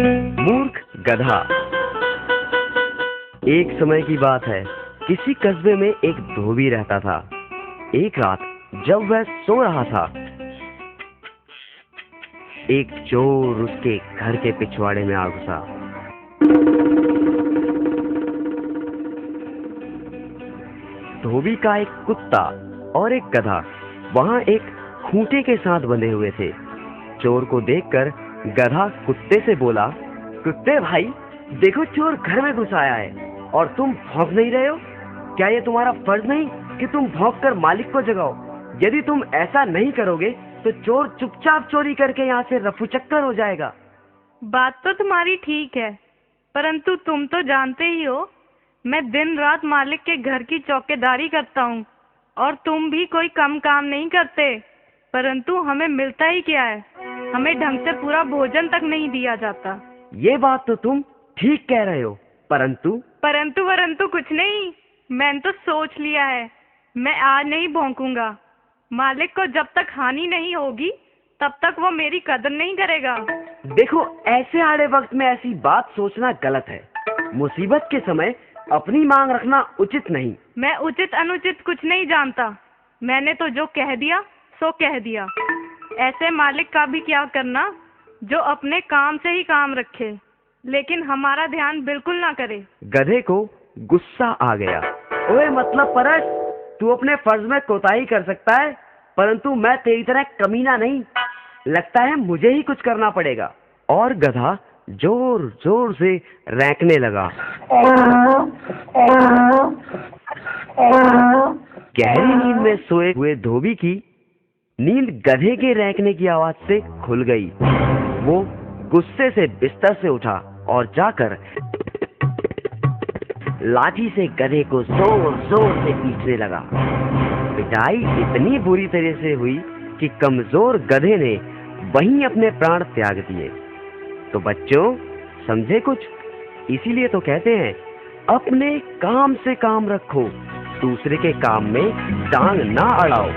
मूर्ख गधा। एक समय की बात है, किसी कस्बे में एक धोबी रहता था। एक रात जब वह सो रहा था, एक चोर उसके घर के पिछवाड़े में आ घुसा। धोबी का एक कुत्ता और एक गधा वहां एक खूंटे के साथ बंधे हुए थे। चोर को देखकर गधा कुत्ते से बोला, कुत्ते भाई, देखो चोर घर में घुस आया है और तुम भौंक नहीं रहे हो। क्या ये तुम्हारा फर्ज नहीं कि तुम भौंक कर मालिक को जगाओ? यदि तुम ऐसा नहीं करोगे तो चोर चुपचाप चोरी करके यहाँ से रफूचक्कर हो जाएगा। बात तो तुम्हारी ठीक है, परंतु तुम तो जानते ही हो मैं दिन रात मालिक के घर की चौकीदारी करता हूँ और तुम भी कोई कम काम नहीं करते, परंतु हमें मिलता ही क्या है? हमें ढंग से पूरा भोजन तक नहीं दिया जाता। ये बात तो तुम ठीक कह रहे हो, परंतु कुछ नहीं। मैंने तो सोच लिया है, मैं आज नहीं भौंकूंगा। मालिक को जब तक हानि नहीं होगी तब तक वो मेरी कदर नहीं करेगा। देखो, ऐसे आड़े वक्त में ऐसी बात सोचना गलत है। मुसीबत के समय अपनी मांग रखना उचित नहीं। मैं उचित अनुचित कुछ नहीं जानता। मैंने तो जो कह दिया सो कह दिया। ऐसे मालिक का भी क्या करना जो अपने काम से ही काम रखे, लेकिन हमारा ध्यान बिल्कुल ना करे। गधे को गुस्सा आ गया। ओए मतलब परस, तू अपने फर्ज में कोताही कर सकता है, परंतु मैं तेरी तरह कमीना नहीं। लगता है मुझे ही कुछ करना पड़ेगा। और गधा जोर जोर से रैंकने लगा। गहरी नींद में सोए हुए धोबी की नींद गधे के रैंकने की आवाज से खुल गई। वो गुस्से से बिस्तर से उठा और जाकर लाठी से गधे को जोर जोर से पीटने लगा। पिटाई इतनी बुरी तरह से हुई कि कमजोर गधे ने वहीं अपने प्राण त्याग दिए। तो बच्चों, समझे कुछ? इसीलिए तो कहते हैं, अपने काम से काम रखो, दूसरे के काम में टांग ना अड़ाओ।